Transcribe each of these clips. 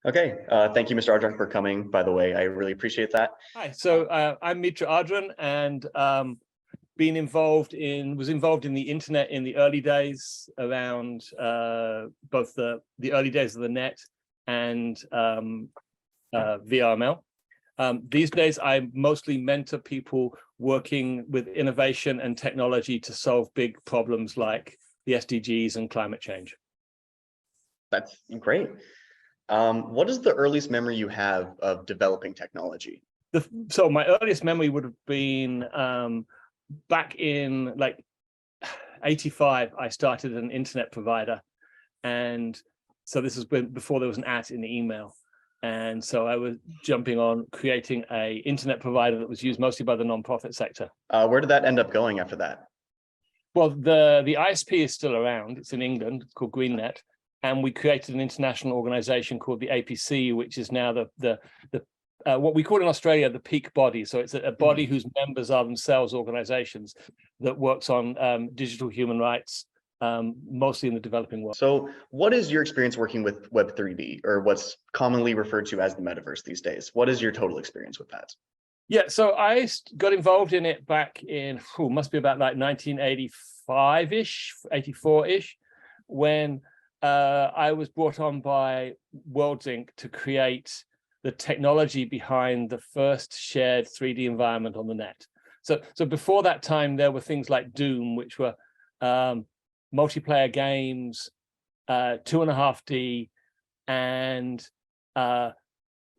Okay, thank you, Mr. Ardron, for coming, by the way. I really appreciate that. Hi, so I'm Mitra Ardron, and was involved in the internet in the early days around both the early days of the net and VRML. These days, I mostly mentor people working with innovation and technology to solve big problems like the SDGs and climate change. That's great. What is the earliest memory you have of developing technology? So my earliest memory would have been back in like 85. I started an internet provider, and so this was before there was an @ in the email. And so I was jumping on creating a internet provider that was used mostly by the nonprofit sector. Where did that end up going after that? Well, the ISP is still around. It's in England. It's called GreenNet. And we created an international organization called the APC, which is now the what we call in Australia the peak body. So it's a body whose members are themselves organizations that works on digital human rights, mostly in the developing world. So what is your experience working with Web3D, or what's commonly referred to as the metaverse these days? What is your total experience with that? Yeah, so I got involved in it back in, must be about like 1985-ish, 84-ish, when I was brought on by Worlds Inc. to create the technology behind the first shared 3D environment on the net. So before that time, there were things like Doom, which were multiplayer games, 2.5D, and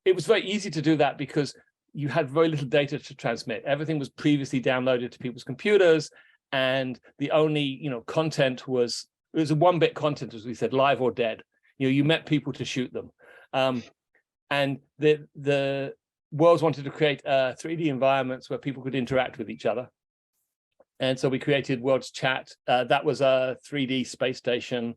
it was very easy to do that because you had very little data to transmit. Everything was previously downloaded to people's computers, and the only content was, it was a 1-bit content, as we said, live or dead. You met people to shoot them, and the Worlds wanted to create 3D environments where people could interact with each other. And so we created Worlds Chat. That was a 3D space station,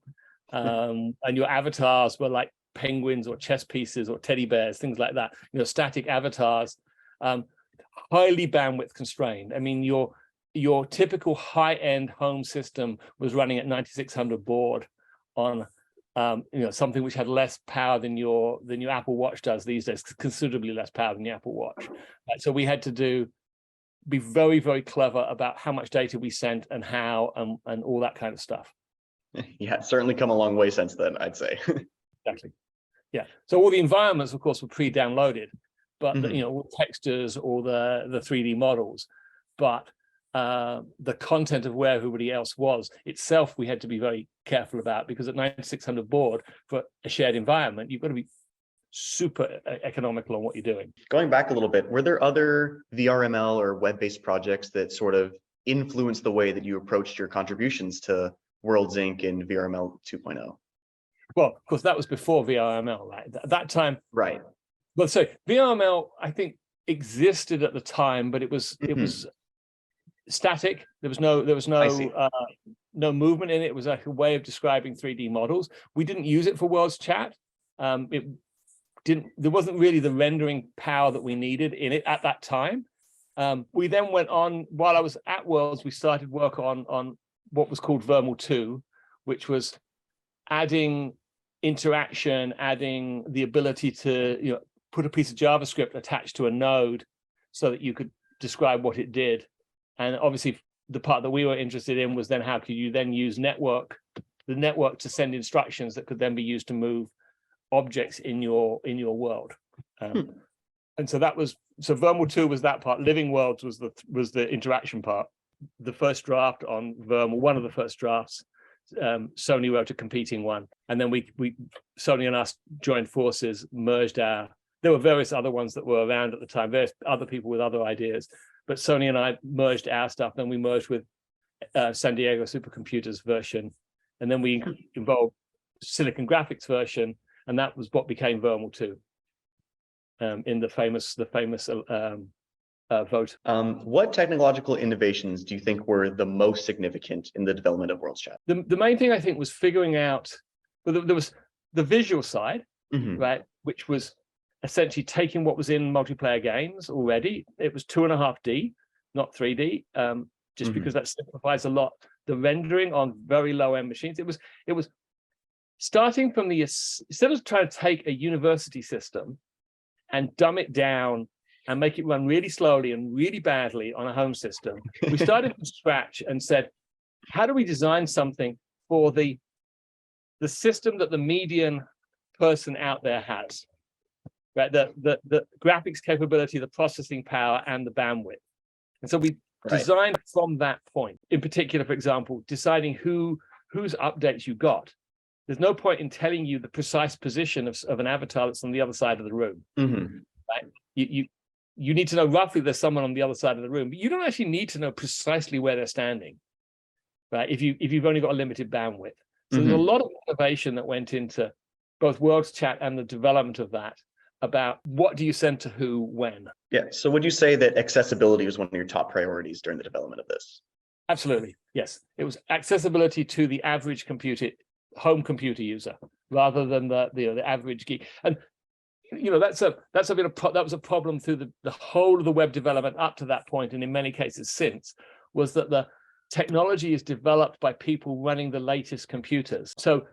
and your avatars were like penguins or chess pieces or teddy bears, things like that. Static avatars, highly bandwidth constrained. I mean, your typical high-end home system was running at 9600 baud on something which had less power than your Apple Watch does these days, considerably less power than the Apple Watch. So we had to be very, very clever about how much data we sent and how, and all that kind of stuff. Yeah, it's certainly come a long way since then, I'd say. Exactly. Yeah. So all the environments, of course, were pre-downloaded, but all textures, all the 3D models, but the content of where everybody else was itself, we had to be very careful about, because at 9600 baud for a shared environment, you've got to be super economical on what you're doing. Going back a little bit, were there other VRML or web-based projects that sort of influenced the way that you approached your contributions to Worlds Inc. and VRML 2.0? Well, of course, that was before VRML, right? At that time, right? Well, so VRML, I think, existed at the time, but it was static. There was no movement in it. It was like a way of describing 3D models. We didn't use it for Worlds Chat. There wasn't really the rendering power that we needed in it at that time. We then went on, while I was at Worlds, we started work on what was called VRML 2, which was adding interaction, adding the ability to put a piece of JavaScript attached to a node so that you could describe what it did. And obviously the part that we were interested in was then how could you then use the network to send instructions that could then be used to move objects in your world. And so VRML 2 was that part. Living Worlds was the interaction part. The first draft on VRML, one of the first drafts, Sony wrote a competing one, and then Sony and us joined forces, merged there were various other ones that were around at the time, various other people with other ideas, but Sony and I merged our stuff. Then we merged with San Diego Supercomputers version, and then we involved Silicon Graphics version, and that was what became VRML 2 in the famous vote. What technological innovations do you think were the most significant in the development of Worlds Chat? The main thing, I think, was figuring out, well, there was the visual side, right, which was essentially taking what was in multiplayer games already. It was 2.5D, not 3D, just because that simplifies a lot the rendering on very low-end machines. It was starting from instead of trying to take a university system and dumb it down and make it run really slowly and really badly on a home system, we started from scratch and said, how do we design something for the system that the median person out there has, right? The graphics capability, the processing power, and the bandwidth. And so we designed from that point. In particular, for example, deciding whose updates you got. There's no point in telling you the precise position of an avatar that's on the other side of the room. Right? You need to know roughly there's someone on the other side of the room, but you don't actually need to know precisely where they're standing, right? If you've only got a limited bandwidth. So there's a lot of innovation that went into both Worlds Chat and the development of that, about what do you send to who, when. Yeah. So would you say that accessibility was one of your top priorities during the development of this? Absolutely. Yes. It was accessibility to the average home computer user, rather than the average geek. And that was a problem through the whole of the web development up to that point, and in many cases since, was that the technology is developed by people running the latest computers. So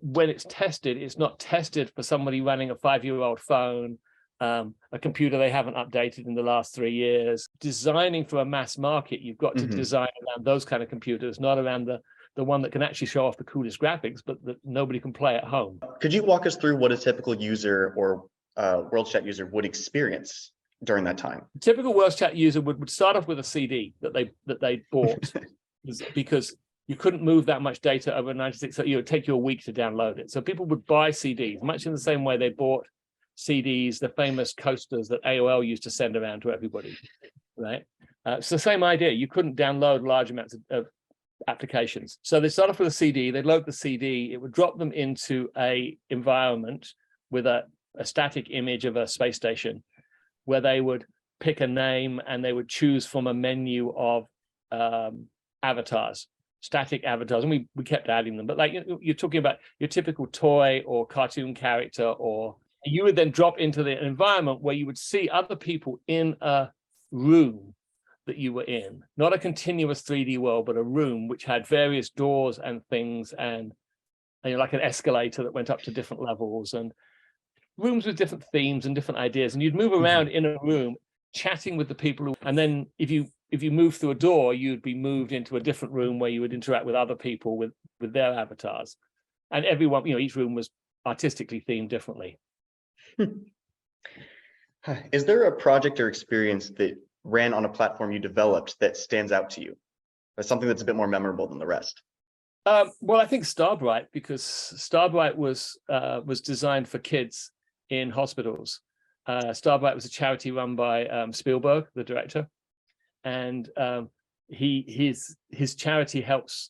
when it's tested, it's not tested for somebody running a 5-year-old phone, a computer they haven't updated in the last 3 years. Designing for a mass market, you've got to design around those kind of computers, not around the one that can actually show off the coolest graphics, but that nobody can play at home. Could you walk us through what a typical user or World Chat user would experience during that time? A typical World Chat user would start off with a CD that they bought, because you couldn't move that much data over 96. So it would take you a week to download it. So people would buy CDs, much in the same way they bought CDs, the famous coasters that AOL used to send around to everybody, right? It's the same idea. You couldn't download large amounts of applications. So they start off with a CD, they'd load the CD, it would drop them into a environment with a static image of a space station, where they would pick a name and they would choose from a menu of avatars, static avatars, and we kept adding them. But like you're talking about your typical toy or cartoon character, or you would then drop into the environment where you would see other people in a room that you were in, not a continuous 3D world, but a room which had various doors and things, and like an escalator that went up to different levels, and rooms with different themes and different ideas. And you'd move around in a room chatting with the people and then if you move through a door, you'd be moved into a different room where you would interact with other people with their avatars. And everyone, each room was artistically themed differently. Is there a project or experience that ran on a platform you developed that stands out to you? That's something that's a bit more memorable than the rest. Well, I think Starbright, because Starbright was designed for kids in hospitals. Starbright was a charity run by Spielberg, the director, and his charity helps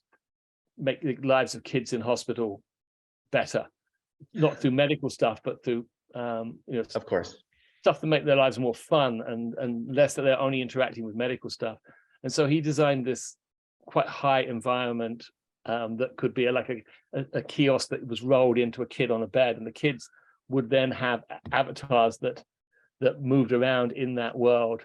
make the lives of kids in hospital better, not through medical stuff, but through of course, stuff to make their lives more fun and less that they're only interacting with medical stuff. And so he designed this quite high environment that could be like a kiosk that was rolled into a kid on a bed, and the kids would then have avatars that moved around in that world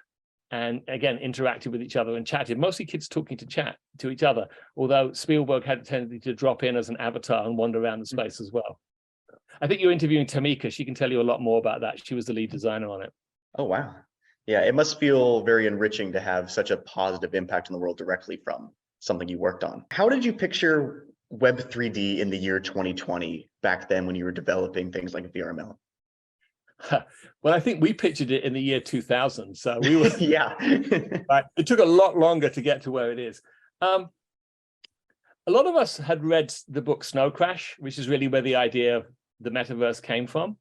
and again interacted with each other and chatted. Mostly kids talking to each other, although Spielberg had a tendency to drop in as an avatar and wander around the space as well. I think you're interviewing Tamika. She can tell you a lot more about that. She was the lead designer on it. Oh, wow. Yeah, it must feel very enriching to have such a positive impact on the world directly from something you worked on. How did you picture Web 3D in the year 2020 back then when you were developing things like VRML? Well, I think we pictured it in the year 2000. So we were, yeah. right. It took a lot longer to get to where it is. A lot of us had read the book Snow Crash, which is really where the idea of the metaverse came from,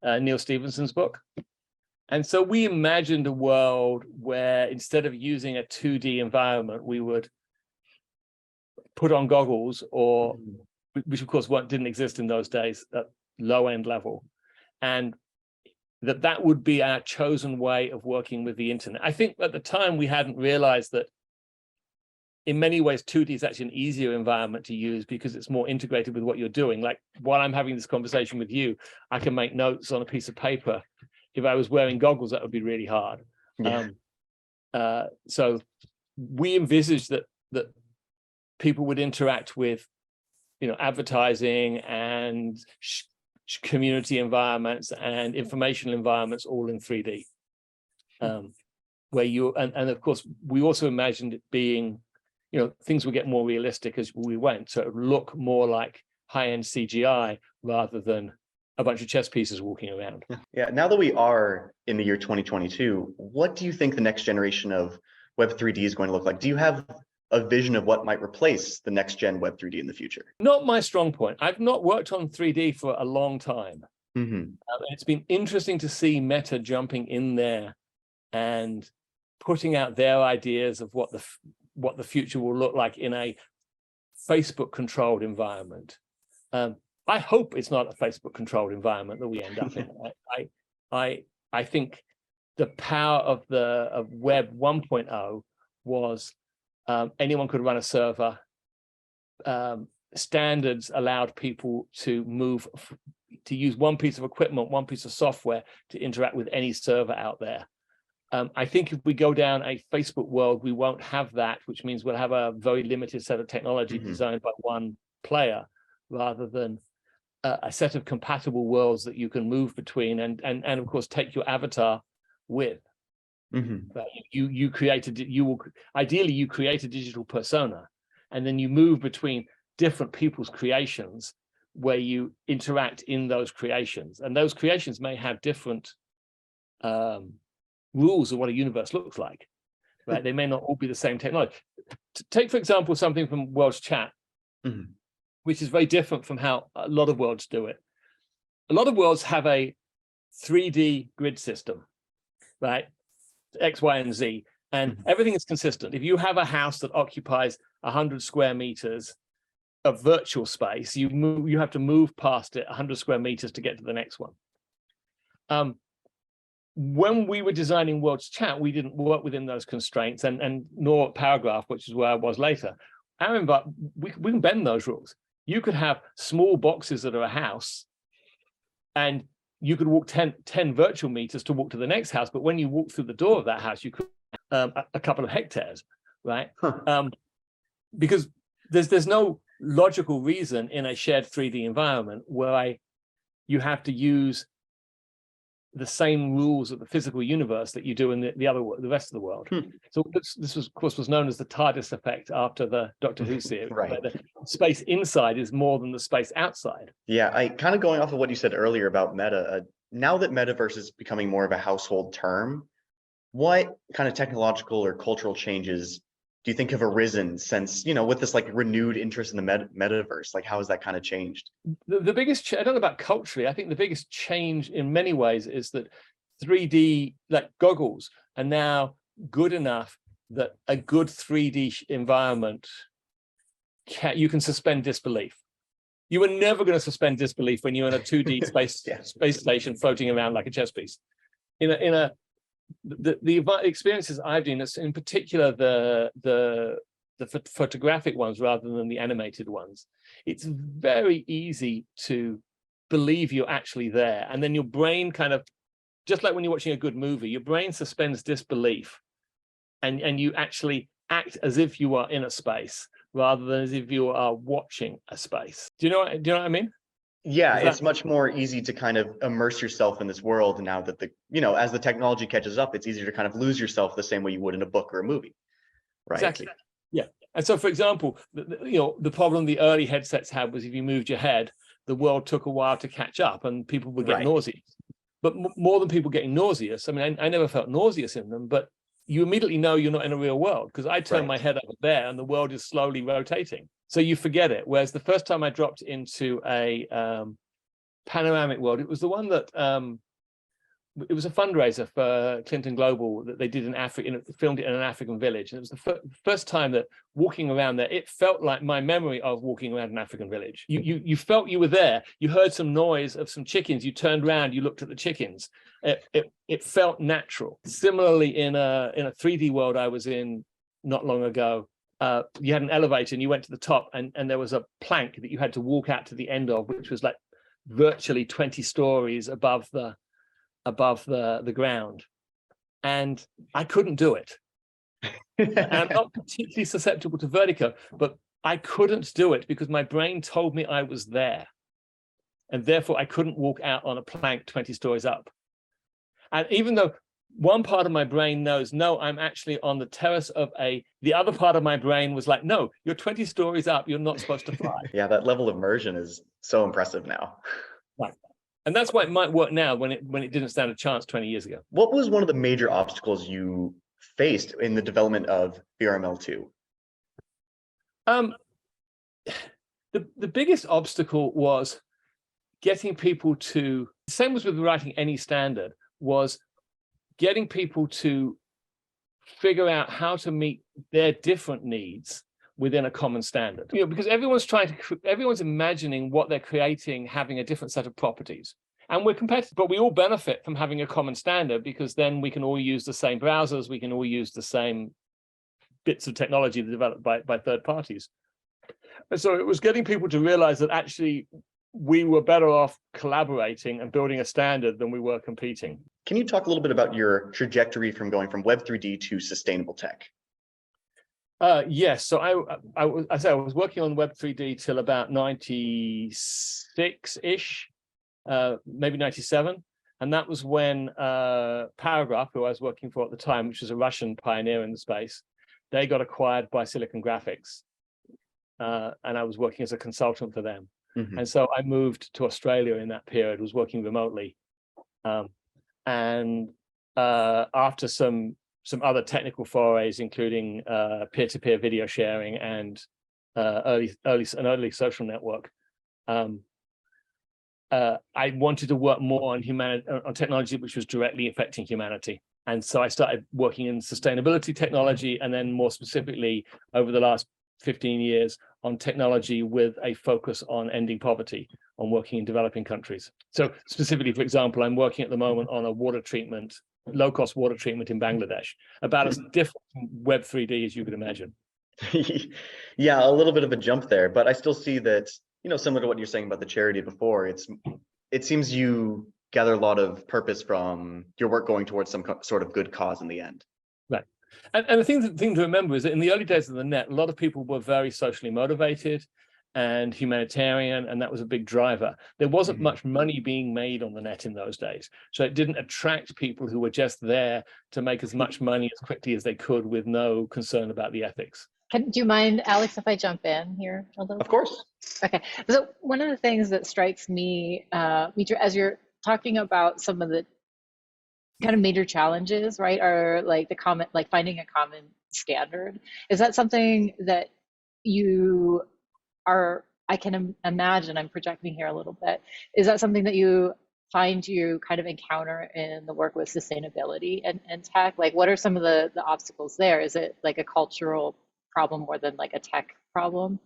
Neil Stephenson's book. And so we imagined a world where instead of using a 2D environment, we would put on goggles, or which of course didn't exist in those days at low-end level, and that would be our chosen way of working with the internet. I think at the time we hadn't realized that in many ways 2D is actually an easier environment to use because it's more integrated with what you're doing. Like while I'm having this conversation with you, I can make notes on a piece of paper. If I was wearing goggles, that would be really hard. Yeah. So we envisaged that people would interact with advertising and community environments and informational environments all in 3D. Where you and of course we also imagined it being, things would get more realistic as we went, so it would look more like high-end CGI rather than a bunch of chess pieces walking around. Yeah. Now that we are in the year 2022, what do you think the next generation of Web 3D is going to look like? Do you have a vision of what might replace the next gen Web 3D in the future? Not my strong point. I've not worked on 3D for a long time. It's been interesting to see Meta jumping in there and putting out their ideas of what the future will look like in a Facebook controlled environment. I hope it's not a Facebook controlled environment that we end up in. I think the power of Web 1.0 was anyone could run a server. Standards allowed people to use one piece of equipment, one piece of software to interact with any server out there. I think if we go down a Facebook world, we won't have that, which means we'll have a very limited set of technology designed by one player, rather than a set of compatible worlds that you can move between and of course take your avatar with. You create a digital persona, and then you move between different people's creations where you interact in those creations, and those creations may have different rules of what a universe looks like, right? They may not all be the same technology. Take, for example, something from Worlds Chat, which is very different from how a lot of worlds do it. A lot of worlds have a 3D grid system, right? X, Y, and Z, and everything is consistent. If you have a house that occupies 100 square meters of virtual space, you have to move past it 100 square meters to get to the next one. When we were designing Worlds Chat, we didn't work within those constraints, and nor Paragraph, which is where I was later. I remember we can bend those rules. You could have small boxes that are a house, and you could walk 10 virtual meters to walk to the next house, but when you walk through the door of that house, you could a couple of hectares, right? Because there's no logical reason in a shared 3D environment where you have to use the same rules of the physical universe that you do in the rest of the world. So this was, of course, was known as the TARDIS effect after the Doctor Who series. Right. Where the space inside is more than the space outside. Yeah, I kind of going off of what you said earlier about meta. Now that metaverse is becoming more of a household term, what kind of technological or cultural changes do you think have arisen since, with this like renewed interest in the metaverse? Like, how has that kind of changed? The biggest, I don't know about culturally, I think the biggest change in many ways is that 3D, like goggles, are now good enough that a good 3D environment, you can suspend disbelief. You were never going to suspend disbelief when you're in a 2D space station floating around like a chess piece. The experiences I've done, in particular the photographic ones rather than the animated ones, it's very easy to believe you're actually there, and then your brain kind of, just like when you're watching a good movie, your brain suspends disbelief, and you actually act as if you are in a space rather than as if you are watching a space. Do you know what I mean? Yeah, it's much more easy to kind of immerse yourself in this world now that as the technology catches up, it's easier to kind of lose yourself the same way you would in a book or a movie, right? Exactly. Yeah. And so, for example, the problem the early headsets had was if you moved your head, the world took a while to catch up and people would get nauseous. But more than people getting nauseous, I mean, I never felt nauseous in them, but you immediately know you're not in a real world, because I turn my head over there and the world is slowly rotating. So you forget it. Whereas the first time I dropped into a panoramic world, it was the one that it was a fundraiser for Clinton Global that they did in Africa, filmed it in an African village. And it was the first time that walking around there, it felt like my memory of walking around an African village. You felt you were there. You heard some noise of some chickens. You turned around, you looked at the chickens. It felt natural. Similarly, in a 3D world I was in not long ago, you had an elevator and you went to the top, and there was a plank that you had to walk out to the end of, which was like virtually 20 stories above the ground, and I couldn't do it. And I'm not particularly susceptible to vertigo, but I couldn't do it because my brain told me I was there. And therefore I couldn't walk out on a plank 20 stories up. And even though one part of my brain knows, no, I'm actually on the terrace of the other part of my brain was like, no, you're 20 stories up, you're not supposed to fly. Yeah, that level of immersion is so impressive now. Right. And that's why it might work now when it didn't stand a chance 20 years ago. What was one of the major obstacles you faced in the development of VRML2? The biggest obstacle was getting people to, same as with writing any standard, was getting people to figure out how to meet their different needs within a common standard. Because everyone's imagining what they're creating having a different set of properties. And we're competitive, but we all benefit from having a common standard because then we can all use the same browsers, we can all use the same bits of technology developed by third parties. And so it was getting people to realize that actually we were better off collaborating and building a standard than we were competing. Can you talk a little bit about your trajectory from going from Web3D to sustainable tech? Yes, so I was working on Web3D till about 96-ish, maybe 97. And that was when Paragraph, who I was working for at the time, which was a Russian pioneer in the space, they got acquired by Silicon Graphics. And I was working as a consultant for them. And so I moved to Australia in that period, was working remotely. After some other technical forays, including peer-to-peer video sharing and an early social network, I wanted to work more on technology which was directly affecting humanity. And so I started working in sustainability technology, and then more specifically over the last 15 years on technology with a focus on ending poverty, on working in developing countries. So specifically, for example, I'm working at the moment on a low-cost water treatment in Bangladesh, about as different from Web3D as you could imagine. Yeah, a little bit of a jump there, but I still see that, similar to what you're saying about the charity before, it seems you gather a lot of purpose from your work going towards some sort of good cause in the end. Right. And the thing to remember is that in the early days of the net, a lot of people were very socially motivated and humanitarian, and that was a big driver. There wasn't much money being made on the net in those days, so it didn't attract people who were just there to make as much money as quickly as they could with no concern about the ethics. Do you mind, Alex, if I jump in here a little? Of course. Okay. So one of the things that strikes me, Mitra, as you're talking about some of the kind of major challenges, right, are like finding a common standard. Is that something that you are, I can imagine, I'm projecting here a little bit, is that something that you find you kind of encounter in the work with sustainability and tech? Like, what are some of the obstacles there? Is it like a cultural problem more than like a tech problem?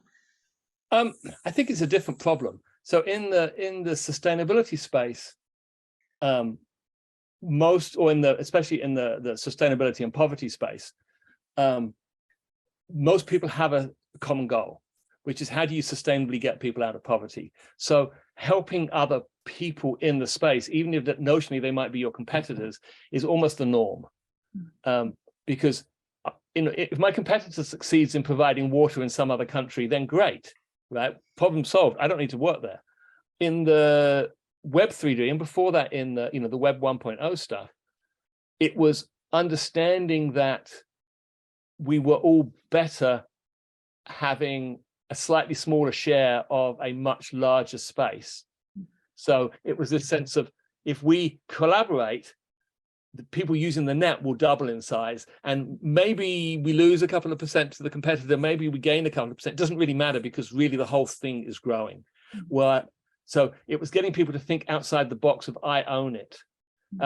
I think it's a different problem. So in the sustainability space, especially in the sustainability and poverty space, most people have a common goal, which is how do you sustainably get people out of poverty? So helping other people in the space, even if that notionally they might be your competitors, is almost the norm. Because if my competitor succeeds in providing water in some other country, then great, right? Problem solved. I don't need to work there. In the Web3D, and before that in the Web 1.0 stuff, it was understanding that we were all better having a slightly smaller share of a much larger space. So it was this sense of, if we collaborate, the people using the net will double in size, and maybe we lose a couple of percent to the competitor, maybe we gain a couple of percent. It doesn't really matter, because really the whole thing is growing. So it was getting people to think outside the box of I own it.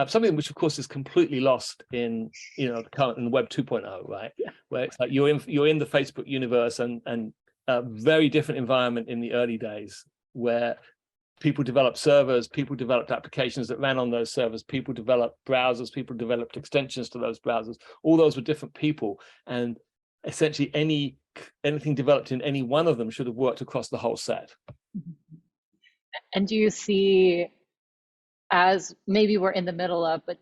Something which of course is completely lost in the Web 2.0, right? Yeah. Where it's like you're in the Facebook universe, and a very different environment in the early days, where people developed servers, people developed applications that ran on those servers, people developed browsers, people developed extensions to those browsers. All those were different people, and essentially anything developed in any one of them should have worked across the whole set. And do you see as maybe we're in the middle of, but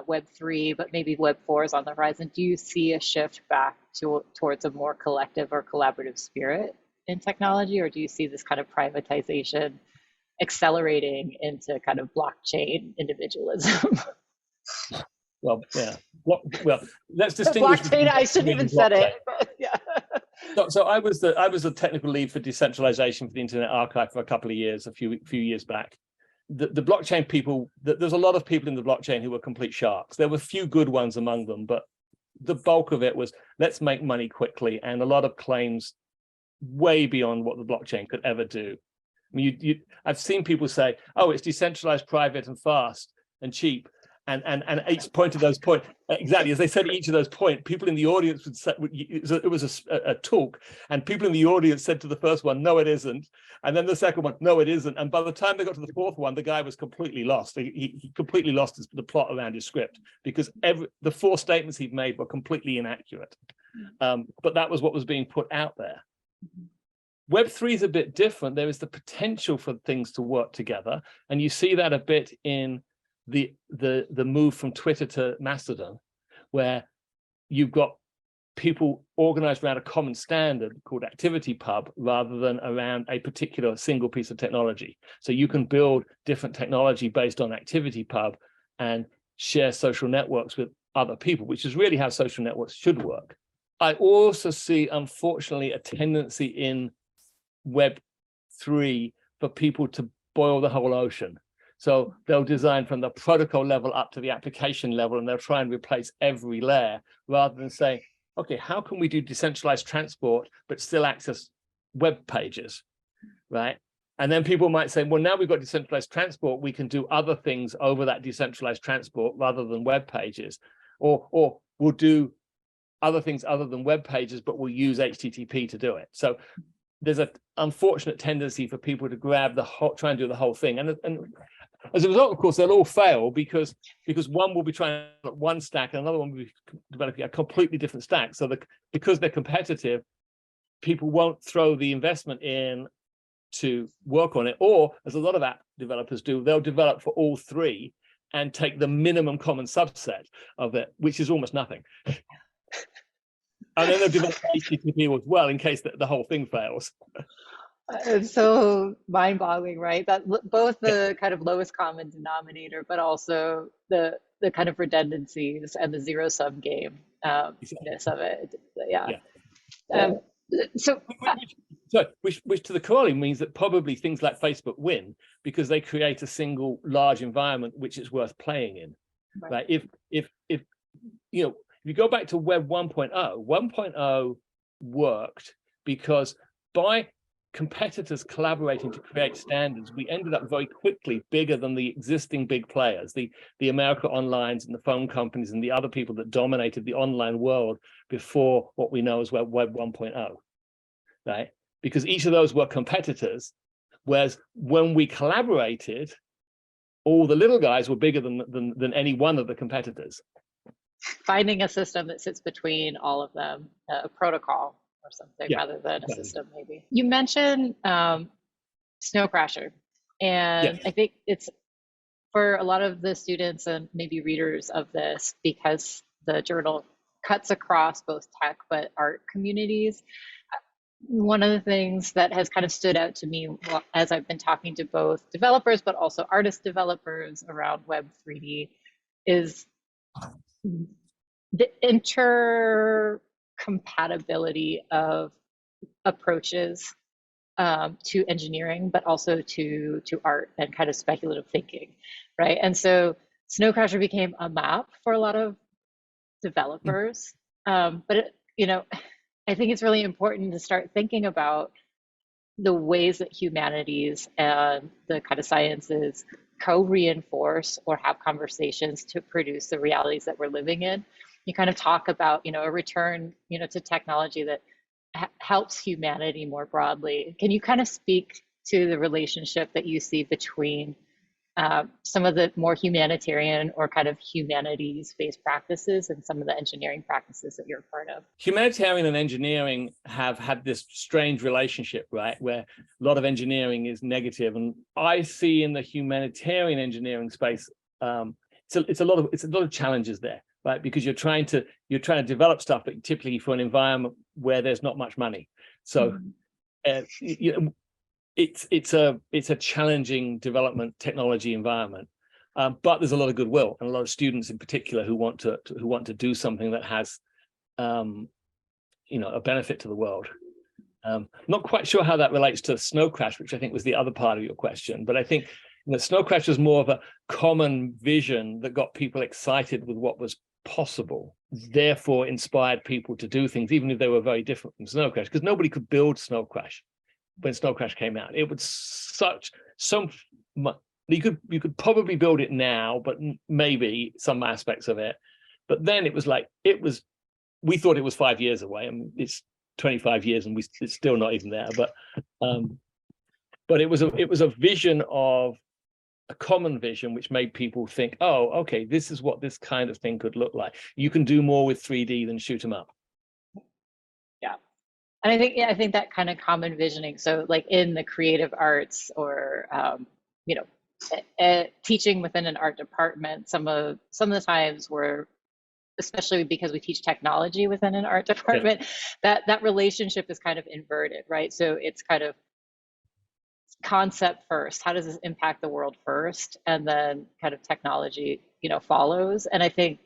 Web 3, but maybe Web 4 is on the horizon, do you see a shift back towards a more collective or collaborative spirit in technology, or do you see this kind of privatization accelerating into kind of blockchain individualism? Well, yeah. Well, let's distinguish. Blockchain. I shouldn't even said it. But yeah. So I was the technical lead for decentralization for the Internet Archive for a couple of years, a few years back. The blockchain people, there's a lot of people in the blockchain who were complete sharks. There were a few good ones among them, but the bulk of it was let's make money quickly, and a lot of claims way beyond what the blockchain could ever do. I mean, I've seen people say, "Oh, it's decentralized, private, and fast and cheap." And each point of those points, exactly as they said, each of those points, people in the audience would say it was a talk, and people in the audience said to the first one, "No, it isn't," and then the second one, "No, it isn't." And by the time they got to the fourth one, the guy was completely lost. He completely lost the plot around his script because the four statements he'd made were completely inaccurate. But that was what was being put out there. Web3 is a bit different. There is the potential for things to work together, and you see that a bit in the move from Twitter to Mastodon, where you've got people organized around a common standard called ActivityPub rather than around a particular single piece of technology. So you can build different technology based on ActivityPub and share social networks with other people, which is really how social networks should work. I also see, unfortunately, a tendency in Web3 for people to boil the whole ocean. So they'll design from the protocol level up to the application level, and they'll try and replace every layer rather than saying, okay, how can we do decentralized transport but still access web pages, right? And then people might say, well, now we've got decentralized transport, we can do other things over that decentralized transport rather than web pages, or we'll do other things other than web pages, but we'll use HTTP to do it. So there's an unfortunate tendency for people to grab try and do the whole thing. And as a result, of course, they'll all fail because one will be trying one stack and another one will be developing a completely different stack. So because they're competitive, people won't throw the investment in to work on it. Or, as a lot of app developers do, they'll develop for all three and take the minimum common subset of it, which is almost nothing. And then they'll develop HTTP as well in case the whole thing fails. It's so mind-boggling, right? That both the kind of lowest common denominator, but also the kind of redundancies and the zero-sum game of it. Yeah. Which to the corollary means that probably things like Facebook win because they create a single large environment which is worth playing in. Right? If you go back to Web 1.0, 1.0 worked because by competitors collaborating to create standards, we ended up very quickly bigger than the existing big players, the America Onlines and the phone companies and the other people that dominated the online world before what we know as Web 1.0, right? Because each of those were competitors, whereas when we collaborated, all the little guys were bigger than any one of the competitors. Finding a system that sits between all of them, a protocol or something rather than a system, maybe. You mentioned Snow Crasher, and I think it's for a lot of the students and maybe readers of this, because the journal cuts across both tech but art communities. One of the things that has kind of stood out to me as I've been talking to both developers but also artist developers around Web 3D is the intercompatibility of approaches to engineering, but also to art and kind of speculative thinking, right? And so Snow Crasher became a map for a lot of developers, but I think it's really important to start thinking about the ways that humanities and the kind of sciences co-reinforce or have conversations to produce the realities that we're living in. You kind of talk about, a return, to technology that helps humanity more broadly. Can you kind of speak to the relationship that you see between some of the more humanitarian or kind of humanities-based practices and some of the engineering practices that you're a part of? Humanitarian and engineering have had this strange relationship, right, where a lot of engineering is negative, and I see in the humanitarian engineering space, it's a lot of challenges there, right? Because you're trying to develop stuff, but typically for an environment where there's not much money. So it's a challenging development technology environment, but there's a lot of goodwill and a lot of students in particular who want to do something that has a benefit to the world. Not quite sure how that relates to Snow Crash, which I think was the other part of your question, but I think Snow Crash was more of a common vision that got people excited with what was possible, therefore inspired people to do things, even if they were very different from Snow Crash, because nobody could build Snow Crash when Snow Crash came out. It was so much. You could probably build it now, but maybe some aspects of it. But then it was like, we thought it was 5 years away, and it's 25 years, and it's still not even there. But it was a vision of a common vision, which made people think, oh, okay, this is what this kind of thing could look like. You can do more with 3D than shoot 'em up. Yeah. And I think that kind of common visioning, so like in the creative arts or teaching within an art department, some of the times we're, especially because we teach technology within an art department, that relationship is kind of inverted, right? So it's kind of concept first, how does this impact the world first, and then kind of technology follows. And I think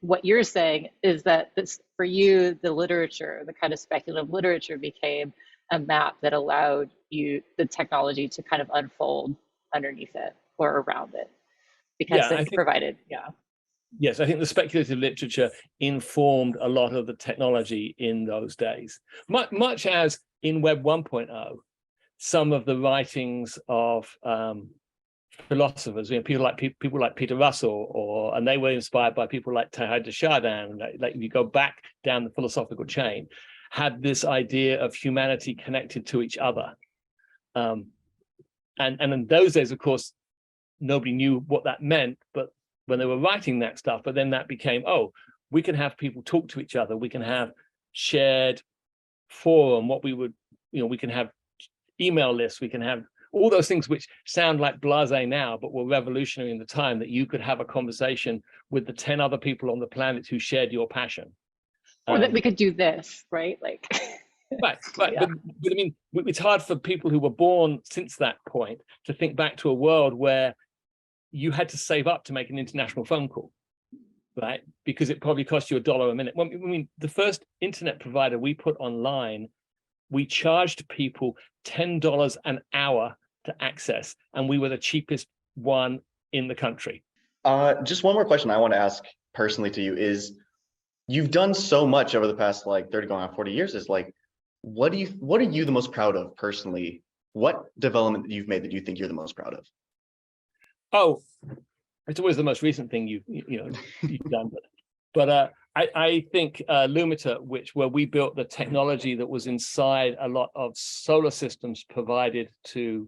what you're saying is that this, for you, the literature, the kind of speculative literature, became a map that allowed you the technology to kind of unfold underneath it or around it, because it provided. Yes, I think the speculative literature informed a lot of the technology in those days, much as in Web 1.0, some of the writings of philosophers, people like Peter Russell, and they were inspired by people like Teilhard de Chardin. Like if you go back down the philosophical chain, had this idea of humanity connected to each other, and in those days, of course, nobody knew what that meant, but when they were writing that stuff, but then that became, oh, we can have people talk to each other, we can have shared forum, we can have email lists, we can have all those things which sound like blasé now, but were revolutionary in the time, that you could have a conversation with the 10 other people on the planet who shared your passion. Or that we could do this, right? Like right. Yeah. But I mean, it's hard for people who were born since that point to think back to a world where you had to save up to make an international phone call, right? Because it probably cost you $1 a minute. Well, I mean, the first internet provider we put online, we charged people $10 an hour to access, and we were the cheapest one in the country. Just one more question I want to ask personally to you is, you've done so much over the past 30 going on 40 years, is what are you the most proud of personally? What development that you've made that you think you're the most proud of? Oh, it's always the most recent thing you've done, but I think Lumita, where we built the technology that was inside a lot of solar systems provided to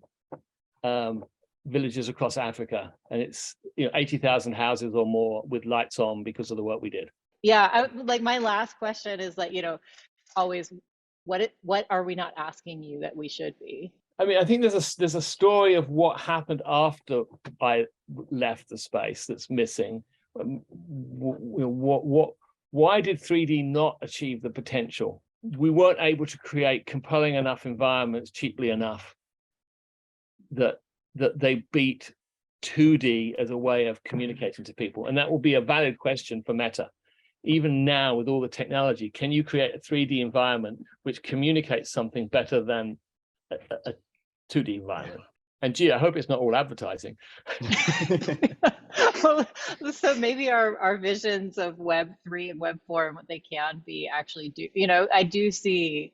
villages across Africa, and it's 80,000 houses or more with lights on because of the work we did. Yeah, my last question is always, what are we not asking you that we should be? I mean, I think there's a story of what happened after I left the space that's missing. Why did 3D not achieve the potential? We weren't able to create compelling enough environments cheaply enough that they beat 2D as a way of communicating to people. And that will be a valid question for Meta. Even now, with all the technology, can you create a 3D environment which communicates something better than a 2D environment? And gee, I hope it's not all advertising. Well, so maybe our visions of Web 3 and Web 4 and what they can be actually do. I do see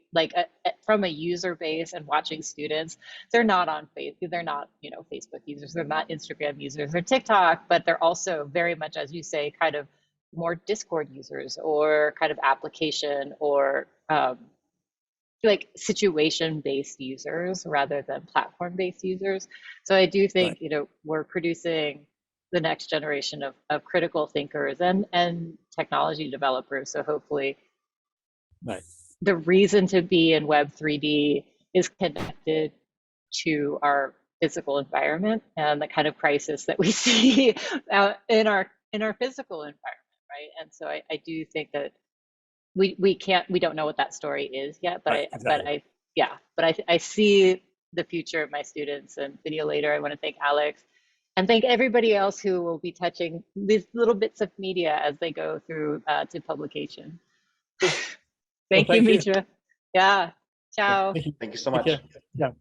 from a user base and watching students, they're not on Facebook, they're not Facebook users, they're not Instagram users, they're TikTok, but they're also very much, as you say, kind of more Discord users or kind of application or like situation-based users rather than platform-based users. So I do think, Right. you know, we're producing the next generation of critical thinkers and technology developers. So hopefully Right. the reason to be in Web 3D is connected to our physical environment and the kind of crisis that we see in our physical environment, right? And so I do think that we don't know what that story is yet, but Right. Exactly. I see the future of my students. And video later, I want to thank Alex and thank everybody else who will be touching these little bits of media as they go through to publication. Well, Thank you, thank you. Mitra. Yeah. Ciao. Thank you. Thank you so Take much. care. Yeah.